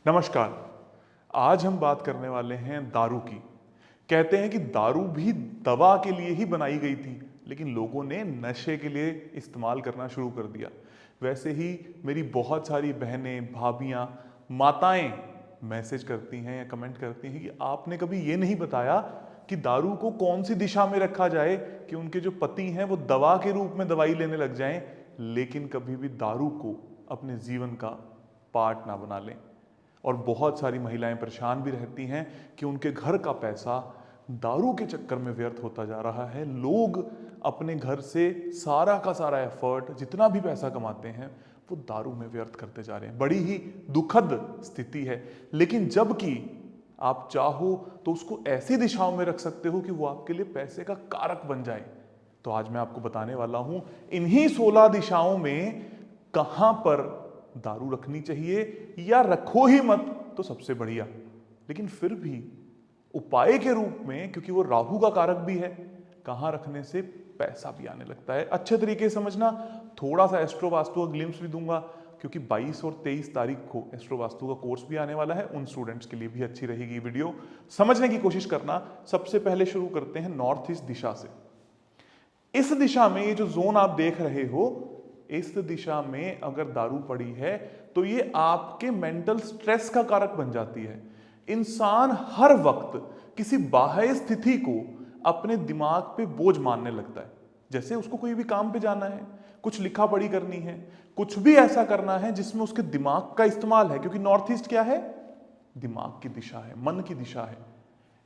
नमस्कार। आज हम बात करने वाले हैं दारू की। कहते हैं कि दारू भी दवा के लिए ही बनाई गई थी, लेकिन लोगों ने नशे के लिए इस्तेमाल करना शुरू कर दिया। वैसे ही मेरी बहुत सारी बहनें, भाभियां, माताएं मैसेज करती हैं या कमेंट करती हैं कि आपने कभी ये नहीं बताया कि दारू को कौन सी दिशा में रखा जाए कि उनके जो पति हैं वो दवा के रूप में दवाई लेने लग जाएं, लेकिन कभी भी दारू को अपने जीवन का पार्ट ना बना लें। और बहुत सारी महिलाएं परेशान भी रहती हैं कि उनके घर का पैसा दारू के चक्कर में व्यर्थ होता जा रहा है। लोग अपने घर से सारा का सारा एफर्ट, जितना भी पैसा कमाते हैं, वो दारू में व्यर्थ करते जा रहे हैं। बड़ी ही दुखद स्थिति है। लेकिन जबकि आप चाहो तो उसको ऐसी दिशाओं में रख सकते हो कि वो आपके लिए पैसे का कारक बन जाए। तो आज मैं आपको बताने वाला हूं इन्हीं 16 दिशाओं में कहां पर दारू रखनी चाहिए, या रखो ही मत तो सबसे बढ़िया। लेकिन फिर भी उपाय के रूप में, क्योंकि वो राहु का कारक भी है, कहां रखने से पैसा भी आने लगता है। अच्छे तरीके से समझना। थोड़ा सा एस्ट्रो वास्तु का ग्लिम्स भी दूंगा, क्योंकि 22 और 23 तारीख को एस्ट्रो वास्तु का कोर्स भी आने वाला है। उन स्टूडेंट्स के लिए भी अच्छी रहेगी वीडियो, समझने की कोशिश करना। सबसे पहले शुरू करते हैं नॉर्थ ईस्ट दिशा से। इस दिशा में ये जो जोन आप देख रहे हो, इस दिशा में अगर दारू पड़ी है तो ये आपके मेंटल स्ट्रेस का कारक बन जाती है। इंसान हर वक्त किसी बाह्य स्थिति को अपने दिमाग पे बोझ मानने लगता है। जैसे उसको कोई भी काम पे जाना है, कुछ लिखा पढ़ी करनी है, कुछ भी ऐसा करना है जिसमें उसके दिमाग का इस्तेमाल है। क्योंकि नॉर्थ ईस्ट क्या है? दिमाग की दिशा है, मन की दिशा है।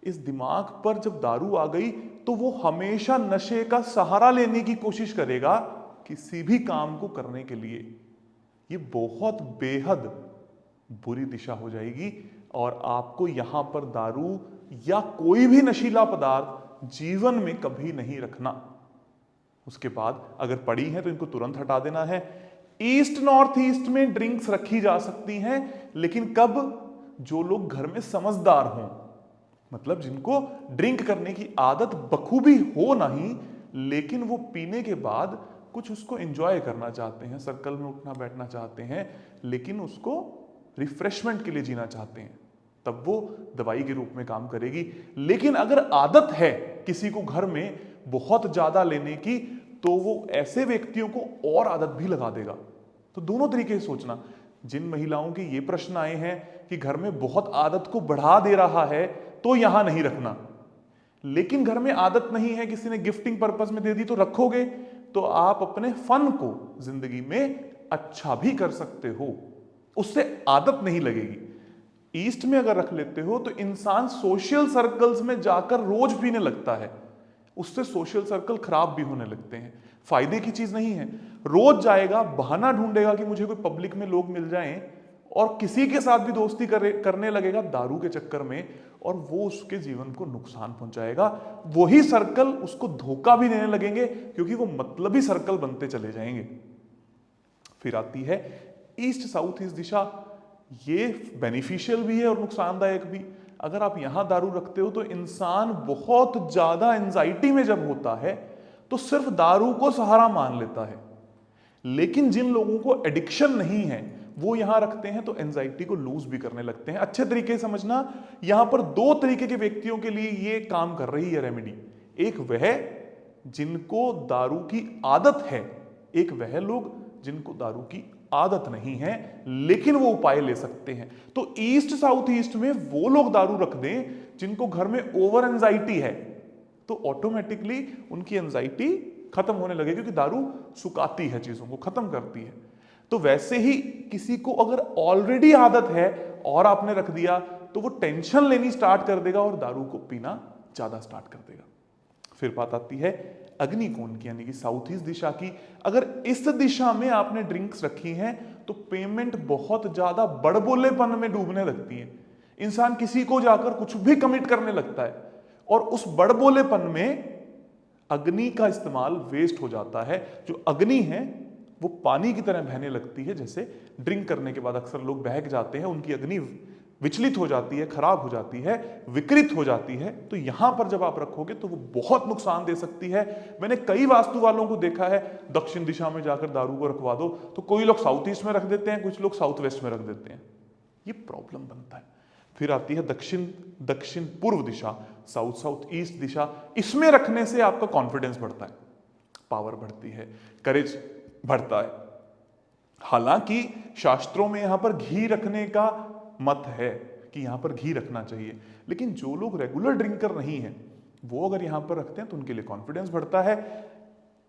इस दिमाग पर जब दारू आ गई तो वो हमेशा नशे का सहारा लेने की कोशिश करेगा किसी भी काम को करने के लिए। ये बहुत बेहद बुरी दिशा हो जाएगी और आपको यहां पर दारू या कोई भी नशीला पदार्थ जीवन में कभी नहीं रखना। उसके बाद अगर पड़ी है तो इनको तुरंत हटा देना है। ईस्ट नॉर्थ ईस्ट में ड्रिंक्स रखी जा सकती हैं, लेकिन कब? जो लोग घर में समझदार हों, मतलब जिनको ड्रिंक करने की आदत बखूबी हो नहीं, लेकिन वो पीने के बाद कुछ उसको एंजॉय करना चाहते हैं, सर्कल में उठना बैठना चाहते हैं, लेकिन उसको रिफ्रेशमेंट के लिए जीना चाहते हैं, तब वो दवाई के रूप में काम करेगी। लेकिन अगर आदत है किसी को घर में बहुत ज्यादा लेने की, तो वो ऐसे व्यक्तियों को और आदत भी लगा देगा। तो दोनों तरीके से सोचना। जिन महिलाओं के ये प्रश्न आए हैं कि घर में बहुत आदत को बढ़ा दे रहा है, तो यहां नहीं रखना। लेकिन घर में आदत नहीं है, किसी ने गिफ्टिंग पर्पस में दे दी तो रखोगे, तो आप अपने फन को जिंदगी में अच्छा भी कर सकते हो, उससे आदत नहीं लगेगी। ईस्ट में अगर रख लेते हो तो इंसान सोशल सर्कल्स में जाकर रोज पीने लगता है, उससे सोशल सर्कल खराब भी होने लगते हैं। फायदे की चीज नहीं है। रोज जाएगा, बहाना ढूंढेगा कि मुझे कोई पब्लिक में लोग मिल जाएं, और किसी के साथ भी दोस्ती करने लगेगा दारू के चक्कर में, और वो उसके जीवन को नुकसान पहुंचाएगा। वही सर्कल उसको धोखा भी देने लगेंगे, क्योंकि वो मतलबी सर्कल बनते चले जाएंगे। फिर आती है ईस्ट साउथ ईस्ट दिशा। ये बेनिफिशियल भी है और नुकसानदायक भी। अगर आप यहां दारू रखते हो तो इंसान बहुत ज्यादा एंजाइटी में जब होता है तो सिर्फ दारू को सहारा मान लेता है। लेकिन जिन लोगों को एडिक्शन नहीं है वो यहां रखते हैं तो एंजाइटी को लूज भी करने लगते हैं। अच्छे तरीके से समझना। यहां पर दो तरीके के व्यक्तियों के लिए ये काम कर रही है रेमेडी। एक वह जिनको दारू की आदत है, एक वह लोग जिनको दारू की आदत नहीं है लेकिन वो उपाय ले सकते हैं। तो ईस्ट साउथ ईस्ट में वो लोग दारू रख दें जिनको घर में ओवर एंजाइटी है, तो ऑटोमेटिकली उनकी एंजाइटी खत्म होने लगे, क्योंकि दारू सुखाती है, चीजों को खत्म करती है। तो वैसे ही किसी को अगर ऑलरेडी आदत है और आपने रख दिया तो वो टेंशन लेनी स्टार्ट कर देगा और दारू को पीना ज्यादा स्टार्ट कर देगा। फिर बात आती है अग्निकोण की, यानी कि साउथ ईस्ट दिशा की। अगर इस दिशा में आपने ड्रिंक्स रखी हैं तो पेमेंट बहुत ज्यादा बड़बोलेपन में डूबने लगती है। इंसान किसी को जाकर कुछ भी कमिट करने लगता है, और उस बड़बोलेपन में अग्नि का इस्तेमाल वेस्ट हो जाता है। जो अग्नि है वो पानी की तरह बहने लगती है। जैसे ड्रिंक करने के बाद अक्सर लोग बहक जाते हैं, उनकी अग्नि विचलित हो जाती है, खराब हो जाती है, विकृत हो जाती है। तो यहां पर जब आप रखोगे तो वो बहुत नुकसान दे सकती है। मैंने कई वास्तु वालों को देखा है, दक्षिण दिशा में जाकर दारू को रखवा दो, तो कोई लोग साउथ ईस्ट में रख देते हैं, कुछ लोग साउथ वेस्ट में रख देते हैं। ये प्रॉब्लम बनता है। फिर आती है दक्षिण दक्षिण पूर्व दिशा, साउथ साउथ ईस्ट दिशा। इसमें रखने से आपका कॉन्फिडेंस बढ़ता है, पावर बढ़ती है, करेज बढ़ता है। हालांकि शास्त्रों में यहां पर घी रखने का मत है कि यहां पर घी रखना चाहिए, लेकिन जो लोग रेगुलर ड्रिंकर नहीं है वो अगर यहां पर रखते हैं तो उनके लिए कॉन्फिडेंस बढ़ता है।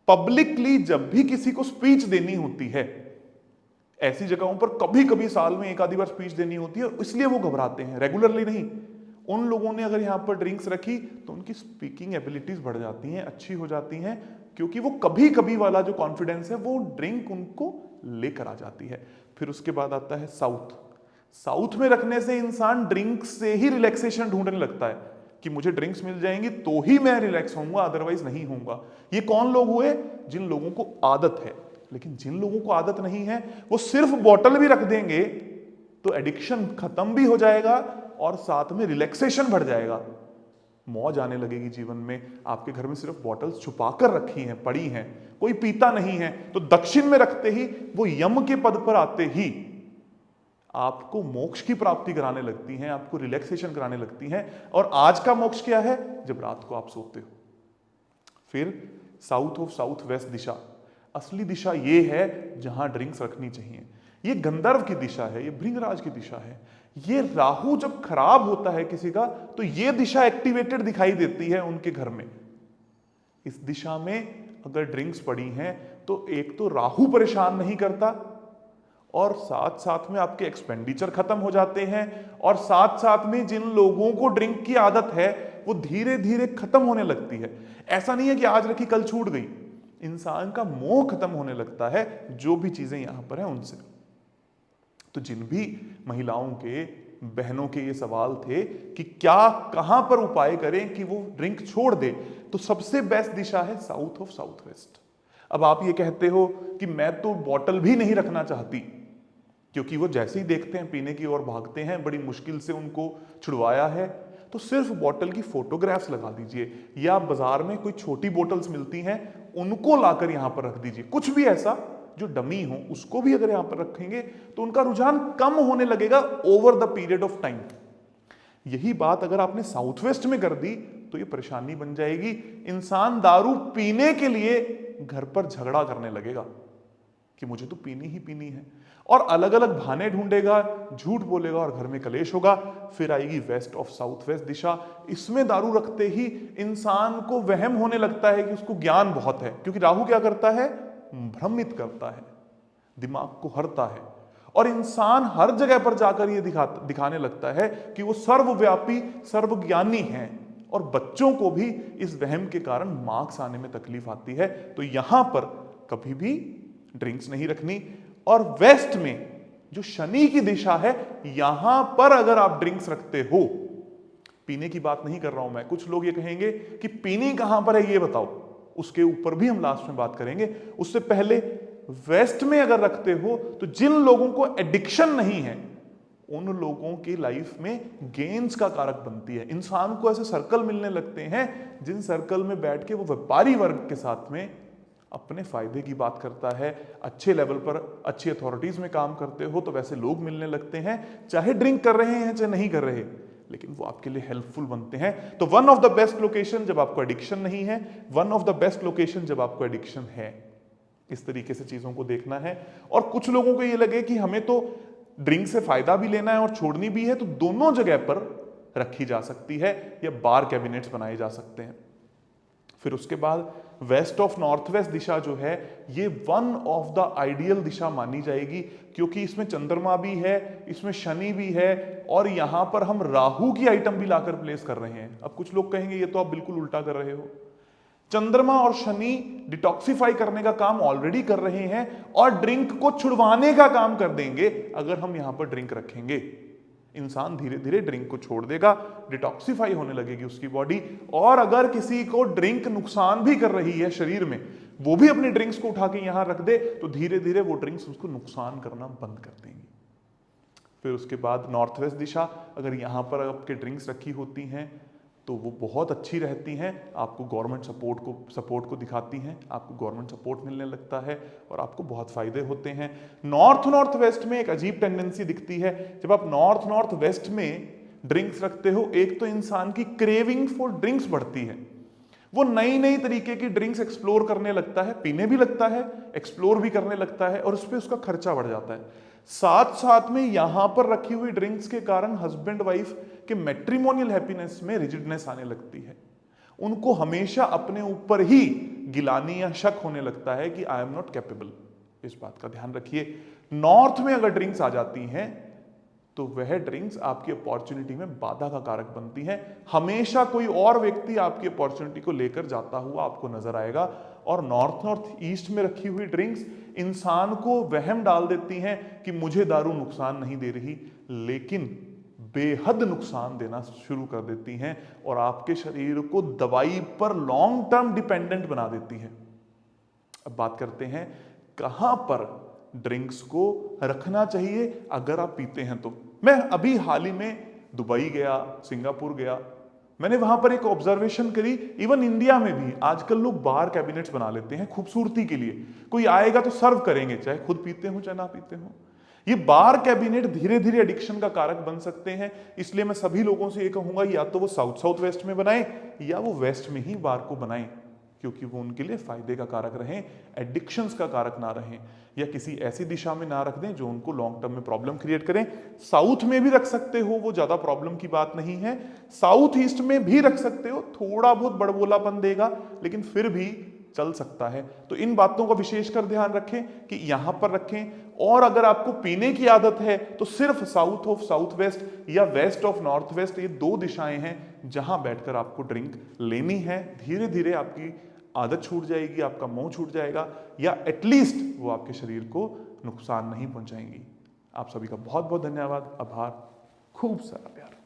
पब्लिकली जब भी किसी को स्पीच देनी होती है, ऐसी जगहों पर कभी कभी साल में एक आधी बार स्पीच देनी होती है, इसलिए वो घबराते हैं, रेगुलरली नहीं। उन लोगों ने अगर यहां पर ड्रिंक्स रखी तो उनकी स्पीकिंग एबिलिटीज बढ़ जाती हैं, अच्छी हो जाती हैं, क्योंकि वो कभी कभी वाला जो कॉन्फिडेंस है वो ड्रिंक उनको लेकर आ जाती है। फिर उसके बाद आता है साउथ। साउथ में रखने से इंसान ड्रिंक से ही रिलैक्सेशन ढूंढने लगता है कि मुझे ड्रिंक्स मिल जाएंगी तो ही मैं रिलैक्स होऊंगा, अदरवाइज नहीं होऊंगा। ये कौन लोग हुए? जिन लोगों को आदत है। लेकिन जिन लोगों को आदत नहीं है वो सिर्फ बॉटल भी रख देंगे तो एडिक्शन खत्म भी हो जाएगा और साथ में रिलैक्सेशन बढ़ जाएगा, मौज आने लगेगी जीवन में। आपके घर में सिर्फ बॉटल्स छुपा कर रखी हैं, पड़ी हैं, कोई पीता नहीं है, तो दक्षिण में रखते ही वो यम के पद पर आते ही आपको मोक्ष की प्राप्ति कराने लगती हैं, आपको रिलैक्सेशन कराने लगती हैं। और आज का मोक्ष क्या है? जब रात को आप सोते हो। फिर साउथ ऑफ साउथ वेस्ट दिशा, असली दिशा ये है जहां ड्रिंक्स रखनी चाहिए। ये गंधर्व की दिशा है, ये भृंगराज की दिशा है। ये राहु जब खराब होता है किसी का तो ये दिशा एक्टिवेटेड दिखाई देती है उनके घर में। इस दिशा में अगर ड्रिंक्स पड़ी हैं तो एक तो राहु परेशान नहीं करता और साथ साथ में आपके एक्सपेंडिचर खत्म हो जाते हैं, और साथ साथ में जिन लोगों को ड्रिंक की आदत है वो धीरे धीरे खत्म होने लगती है। ऐसा नहीं है कि आज रखी कल छूट गई, इंसान का मोह खत्म होने लगता है जो भी चीजें यहां पर हैं उनसे। तो जिन भी महिलाओं के, बहनों के ये सवाल थे कि क्या कहां पर उपाय करें कि वो ड्रिंक छोड़ दे, तो सबसे बेस्ट दिशा है साउथ ऑफ साउथ वेस्ट। अब आप ये कहते हो कि मैं तो बॉटल भी नहीं रखना चाहती, क्योंकि वो जैसे ही देखते हैं पीने की ओर भागते हैं, बड़ी मुश्किल से उनको छुड़वाया है। तो सिर्फ बॉटल की फोटोग्राफ्स लगा दीजिए, या बाजार में कोई छोटी बोतल्स मिलती हैं उनको लाकर यहां पर रख दीजिए। कुछ भी ऐसा जो डमी हो उसको भी अगर यहां पर रखेंगे तो उनका रुझान कम होने लगेगा over the period of time. यही बात अगर आपने साउथ वेस्ट में कर दी तो ये परेशानी बन जाएगी। इंसान दारू पीने के लिए घर पर झगड़ा करने लगेगा कि मुझे तो पीनी ही पीनी है, और अलग अलग बहाने ढूंढेगा, झूठ बोलेगा और घर में कलेश होगा। फिर आएगी वेस्ट ऑफ साउथ वेस्ट दिशा। इसमें दारू रखते ही इंसान को वहम होने लगता है कि उसको ज्ञान बहुत है, क्योंकि राहु क्या करता है? भ्रमित करता है, दिमाग को हरता है, और इंसान हर जगह पर जाकर यह दिखाने लगता है कि वो सर्वव्यापी सर्वज्ञानी है, और बच्चों को भी इस वहम के कारण मार्क्स आने में तकलीफ आती है। तो यहां पर कभी भी ड्रिंक्स नहीं रखनी। और वेस्ट में जो शनि की दिशा है, यहां पर अगर आप ड्रिंक्स रखते हो, पीने की बात नहीं कर रहा हूं मैं, कुछ लोग ये कहेंगे कि पीनी कहां पर है ये बताओ, उसके ऊपर भी हम लास्ट में बात करेंगे। उससे पहले वेस्ट में अगर रखते हो तो जिन लोगों को एडिक्शन नहीं है उन लोगों की लाइफ में गेन्स का कारक बनती है। इंसान को ऐसे सर्कल मिलने लगते हैं जिन सर्कल में बैठ के वो व्यापारी वर्ग के साथ में अपने फायदे की बात करता है। अच्छे लेवल पर अच्छी अथॉरिटीज में काम करते हो तो वैसे लोग मिलने लगते हैं, चाहे ड्रिंक कर रहे हैं चाहे नहीं कर रहे, लेकिन वो आपके लिए हेल्पफुल बनते हैं। तो one of the best location जब आपको एडिक्शन नहीं है, one of the best location जब आपको एडिक्शन है। इस तरीके से चीजों को देखना है। और कुछ लोगों को ये लगे कि हमें तो ड्रिंक से फायदा भी लेना है और छोड़नी भी है, तो दोनों जगह पर रखी जा सकती है, या बार कैबिनेट्स बनाए जा सकते हैं। फिर उसके बाद वेस्ट ऑफ नॉर्थ वेस्ट दिशा जो है, ये वन ऑफ द आइडियल दिशा मानी जाएगी, क्योंकि इसमें चंद्रमा भी है, इसमें शनि भी है, और यहां पर हम राहु की आइटम भी लाकर प्लेस कर रहे हैं। अब कुछ लोग कहेंगे ये तो आप बिल्कुल उल्टा कर रहे हो। चंद्रमा और शनि डिटॉक्सिफाई करने का काम ऑलरेडी कर रहे हैं, और ड्रिंक को छुड़वाने का काम कर देंगे अगर हम यहां पर ड्रिंक रखेंगे। इंसान धीरे धीरे ड्रिंक को छोड़ देगा, डिटॉक्सिफाई होने लगेगी उसकी बॉडी। और अगर किसी को ड्रिंक नुकसान भी कर रही है शरीर में, वो भी अपनी ड्रिंक्स को उठा के यहां रख दे, तो धीरे धीरे वो ड्रिंक्स उसको नुकसान करना बंद कर देंगी। फिर उसके बाद नॉर्थ वेस्ट दिशा, अगर यहां पर आपके ड्रिंक्स रखी होती हैं तो वो बहुत अच्छी रहती हैं, आपको गवर्नमेंट सपोर्ट को दिखाती हैं, आपको गवर्नमेंट सपोर्ट मिलने लगता है और आपको बहुत फायदे होते हैं। नॉर्थ वेस्ट में एक अजीब टेंडेंसी दिखती है, जब आप नॉर्थ वेस्ट में ड्रिंक्स रखते हो, एक तो इंसान की क्रेविंग फॉर ड्रिंक्स बढ़ती है, वो नई नई तरीके की ड्रिंक्स एक्सप्लोर करने लगता है, पीने भी लगता है, एक्सप्लोर भी करने लगता है, और उस पर उसका खर्चा बढ़ जाता है। साथ साथ में यहां पर रखी हुई ड्रिंक्स के कारण हस्बैंड वाइफ के मैट्रिमोनियल हैप्पीनेस में रिजिडनेस आने लगती है, उनको हमेशा अपने ऊपर ही गिलानी या शक होने लगता है कि आई एम नॉट कैपेबल। इस बात का ध्यान रखिए, नॉर्थ में अगर ड्रिंक्स आ जाती हैं तो वह ड्रिंक्स आपकी अपॉर्चुनिटी में बाधा का कारक बनती हैं। हमेशा कोई और व्यक्ति आपकी अपॉर्चुनिटी को लेकर जाता हुआ आपको नजर आएगा, और नॉर्थ ईस्ट में रखी हुई ड्रिंक्स इंसान को वहम डाल देती हैं कि मुझे दारू नुकसान नहीं दे रही, लेकिन बेहद नुकसान देना शुरू कर देती हैं और आपके शरीर को दवाई पर लॉन्ग टर्म डिपेंडेंट बना देती हैं। अब बात करते हैं कहां पर ड्रिंक्स को रखना चाहिए अगर आप पीते हैं तो। मैं अभी हाल ही में दुबई गया, सिंगापुर गया, मैंने वहां पर एक ऑब्जर्वेशन करी, इवन इंडिया में भी आजकल लोग बार कैबिनेट्स बना लेते हैं खूबसूरती के लिए। कोई आएगा तो सर्व करेंगे, चाहे खुद पीते हो चाहे ना पीते हो। ये बार कैबिनेट धीरे धीरे एडिक्शन का कारक बन सकते हैं, इसलिए मैं सभी लोगों से ये कहूंगा या तो वो साउथ वेस्ट में बनाएं या वो वेस्ट में ही बार को बनाएं, क्योंकि वो उनके लिए फायदे का कारक रहें, एडिक्शंस का कारक ना रहें, या किसी ऐसी दिशा में ना रख दें जो उनको लॉन्ग टर्म में प्रॉब्लम क्रिएट करें। साउथ में भी रख सकते हो, वो ज्यादा प्रॉब्लम की बात नहीं है। साउथ ईस्ट में भी रख सकते हो, थोड़ा बहुत बड़बोलापन देगा लेकिन फिर भी चल सकता है। तो इन बातों का विशेषकर ध्यान रखें कि यहां पर रखें। और अगर आपको पीने की आदत है तो सिर्फ साउथ ऑफ साउथ वेस्ट या वेस्ट ऑफ नॉर्थ वेस्ट, ये दो दिशाएं हैं जहां बैठकर आपको ड्रिंक लेनी है। धीरे धीरे आपकी आदत छूट जाएगी, आपका मोह छूट जाएगा, या एटलीस्ट वो आपके शरीर को नुकसान नहीं पहुंचाएंगी। आप सभी का बहुत बहुत धन्यवाद, आभार, खूब सारा प्यार।